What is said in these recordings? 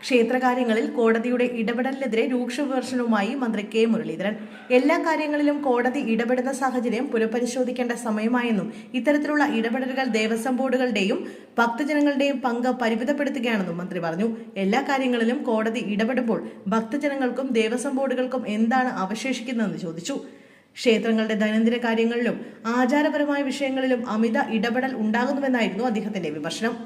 ക്ഷേത്രകാര്യങ്ങളിൽ കോടതിയുടെ ഇടപെടലിനെതിരെ രൂക്ഷ വിമർശനവുമായി മന്ത്രി കെ മുരളീധരൻ. എല്ലാ കാര്യങ്ങളിലും കോടതി ഇടപെടുന്ന സാഹചര്യം പുനഃപരിശോധിക്കേണ്ട സമയമായെന്നും ഇത്തരത്തിലുള്ള ഇടപെടലുകൾ ദേവസ്വം ബോർഡുകളുടെയും ഭക്തജനങ്ങളുടെയും പങ്ക് പരിമിതപ്പെടുത്തുകയാണെന്നും മന്ത്രി പറഞ്ഞു. എല്ലാ കാര്യങ്ങളിലും കോടതി ഇടപെടുമ്പോൾ ഭക്തജനങ്ങൾക്കും ദേവസ്വം ബോർഡുകൾക്കും എന്താണ് അവശേഷിക്കുന്നതെന്ന് ചോദിച്ചു. ക്ഷേത്രങ്ങളുടെ ദൈനംദിന കാര്യങ്ങളിലും ആചാരപരമായ വിഷയങ്ങളിലും അമിത ഇടപെടൽ ഉണ്ടാകുന്നുവെന്നായിരുന്നു അദ്ദേഹത്തിന്റെ വിമർശനം.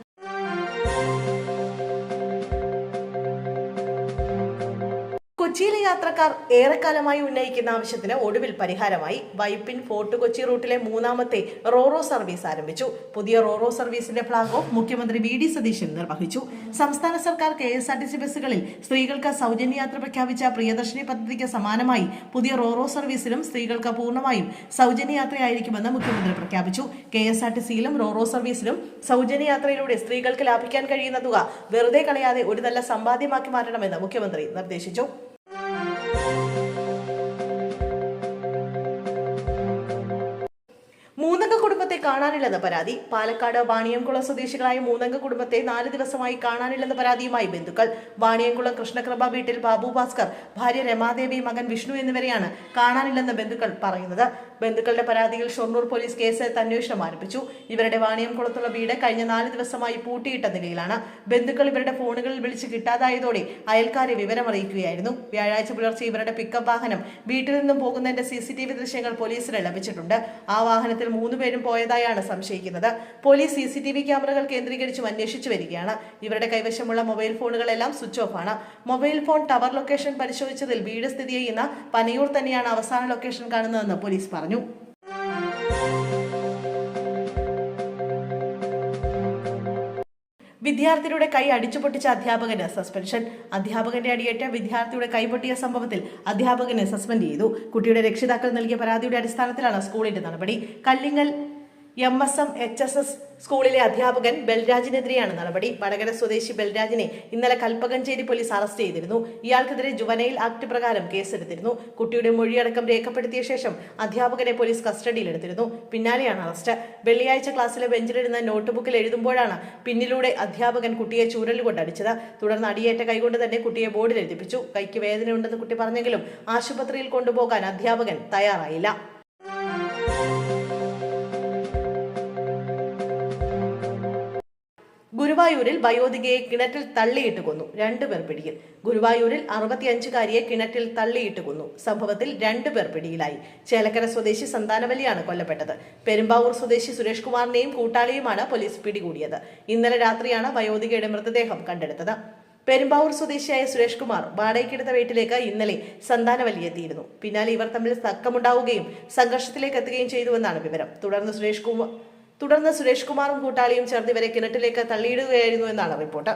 കൊച്ചിയിലെ യാത്രക്കാർ ഏറെക്കാലമായി ഉന്നയിക്കുന്ന ആവശ്യത്തിന് ഒടുവിൽ പരിഹാരമായി. വൈപ്പിൻ ഫോർട്ട് കൊച്ചി റൂട്ടിലെ മൂന്നാമത്തെ റോറോ സർവീസ് ആരംഭിച്ചു. പുതിയ റോറോ സർവീസിന്റെ ഫ്ളാഗ് ഓഫ് മുഖ്യമന്ത്രി വി.ഡി. സതീശൻ നിർവഹിച്ചു. സംസ്ഥാന സർക്കാർ KSRTC ബസ്സുകളിൽ സ്ത്രീകൾക്ക് സൗജന്യ യാത്ര പ്രഖ്യാപിച്ച പ്രിയദർശിനി പദ്ധതിക്ക് സമാനമായി പുതിയ റോറോ സർവീസിലും സ്ത്രീകൾക്ക് പൂർണ്ണമായും സൗജന്യ യാത്രയായിരിക്കുമെന്ന് മുഖ്യമന്ത്രി പ്രഖ്യാപിച്ചു. KSRTCയിലും റോറോ സർവീസിലും സൗജന്യ യാത്രയിലൂടെ സ്ത്രീകൾക്ക് ലാഭിക്കാൻ കഴിയുന്ന തുക വെറുതെ കളയാതെ ഒരു നല്ല സമ്പാദ്യമാക്കി മാറ്റണമെന്ന് മുഖ്യമന്ത്രി നിർദ്ദേശിച്ചു. മൂന്നംഗ കുടുംബത്തെ കാണാനില്ലെന്ന പരാതി. പാലക്കാട് വാണിയംകുളം സ്വദേശികളായ മൂന്നംഗ കുടുംബത്തെ 4 ദിവസമായി കാണാനില്ലെന്ന പരാതിയുമായി ബന്ധുക്കൾ. വാണിയംകുളം കൃഷ്ണകൃപ വീട്ടിൽ ബാബു ഭാസ്കർ, ഭാര്യ രമാദേവി, മകൻ വിഷ്ണു എന്നിവരെയാണ് കാണാനില്ലെന്ന് ബന്ധുക്കൾ പറയുന്നത്. ബന്ധുക്കളുടെ പരാതിയിൽ ഷൊർണൂർ പോലീസ് കേസെടുത്ത് അന്വേഷണം ആരംഭിച്ചു. ഇവരുടെ വാണിയംകുളത്തുള്ള വീട് കഴിഞ്ഞ 4 ദിവസമായി പൂട്ടിയിട്ട നിലയിലാണ്. ബന്ധുക്കൾ ഇവരുടെ ഫോണുകളിൽ വിളിച്ച് കിട്ടാതായതോടെ അയൽക്കാരെ വിവരമറിയിക്കുകയായിരുന്നു. വ്യാഴാഴ്ച പുലർച്ചെ ഇവരുടെ പിക്കപ്പ് വാഹനം വീട്ടിൽ നിന്നും പോകുന്നതിന്റെ CCTV ദൃശ്യങ്ങൾ പോലീസിന് ലഭിച്ചിട്ടുണ്ട്. ആ വാഹനത്തിൽ 3 പേരും പോയതായാണ് സംശയിക്കുന്നത്. പോലീസ് CCTV ക്യാമറകൾ കേന്ദ്രീകരിച്ചും അന്വേഷിച്ചു വരികയാണ്. ഇവരുടെ കൈവശമുള്ള മൊബൈൽ ഫോണുകളെല്ലാം സ്വിച്ച് ഓഫ് ആണ്. മൊബൈൽ ഫോൺ ടവർ ലൊക്കേഷൻ പരിശോധിച്ചതിൽ വീട് സ്ഥിതി ചെയ്യുന്ന പനയൂർ തന്നെയാണ് അവസാന ലൊക്കേഷൻ കാണുന്നതെന്ന് പോലീസ് പറഞ്ഞു. വിദ്യാർത്ഥിയുടെ കൈ അടിച്ചുപൊട്ടിച്ച അധ്യാപകന് സസ്പെൻഷൻ. അധ്യാപകന്റെ അടിയേറ്റ വിദ്യാർത്ഥിയുടെ കൈപൊട്ടിയ സംഭവത്തിൽ അധ്യാപകനെ സസ്പെൻഡ് ചെയ്തു. കുട്ടിയുടെ രക്ഷിതാക്കൾ നൽകിയ പരാതിയുടെ അടിസ്ഥാനത്തിലാണ് സ്കൂളിന്റെ നടപടി. കല്ലിങ്ങൽ MSM HSS സ്കൂളിലെ അധ്യാപകൻ ബൽരാജിനെതിരെയാണ് നടപടി. വടകര സ്വദേശി ബൽരാജിനെ ഇന്നലെ കൽപ്പകഞ്ചേരി പോലീസ് അറസ്റ്റ് ചെയ്തിരുന്നു. ഇയാൾക്കെതിരെ ജുവനൈൽ ആക്ട് പ്രകാരം കേസെടുത്തിരുന്നു. കുട്ടിയുടെ മൊഴിയടക്കം രേഖപ്പെടുത്തിയ ശേഷം അധ്യാപകനെ പോലീസ് കസ്റ്റഡിയിലെടുത്തിരുന്നു. പിന്നാലെയാണ് അറസ്റ്റ്. വെള്ളിയാഴ്ച ക്ലാസ്സിലെ ബെഞ്ചിലിരുന്ന് നോട്ട്ബുക്കിൽ എഴുതുമ്പോഴാണ് പിന്നിലൂടെ അധ്യാപകൻ കുട്ടിയെ ചൂരലുകൊണ്ട് അടിച്ചത്. തുടർന്ന് അടിയേറ്റ കൈകൊണ്ട് തന്നെ കുട്ടിയെ ബോർഡിൽ എഴുതിപ്പിച്ചു. കൈക്ക് വേദനയുണ്ടെന്ന് കുട്ടി പറഞ്ഞെങ്കിലും ആശുപത്രിയിൽ കൊണ്ടുപോകാൻ അധ്യാപകൻ തയ്യാറായില്ല. ഗുരുവായൂരിൽ വയോധികയെ കിണറ്റിൽ തള്ളിയിട്ട് കൊന്നു. 2 പേർ പിടിയിൽ. ഗുരുവായൂരിൽ 65-കാരിയെ കിണറ്റിൽ തള്ളിയിട്ട് കൊന്നു. സംഭവത്തിൽ 2 പേർ പിടിയിലായി. ചേലക്കര സ്വദേശി സന്താനവല്ലിയാണ് കൊല്ലപ്പെട്ടത്. പെരുമ്പാവൂർ സ്വദേശി സുരേഷ് കുമാറിനെയും കൂട്ടാളിയുമാണ് പോലീസ് പിടികൂടിയത്. ഇന്നലെ രാത്രിയാണ് വയോധികയുടെ മൃതദേഹം കണ്ടെടുത്തത്. പെരുമ്പാവൂർ സ്വദേശിയായ സുരേഷ് കുമാർ വാടകയ്ക്കെടുത്ത വീട്ടിലേക്ക് ഇന്നലെ സന്താനവല്ലി എത്തിയിരുന്നു. പിന്നാലെ ഇവർ തമ്മിൽ തർക്കമുണ്ടാവുകയും സംഘർഷത്തിലേക്ക് എത്തുകയും ചെയ്തുവെന്നാണ് വിവരം. തുടർന്ന് സുരേഷ് കുമാറും കൂട്ടാളിയും ചേർന്ന് ഇവരെ കിണറ്റിലേക്ക് തള്ളിയിടുകയായിരുന്നു എന്നാണ് റിപ്പോർട്ട്.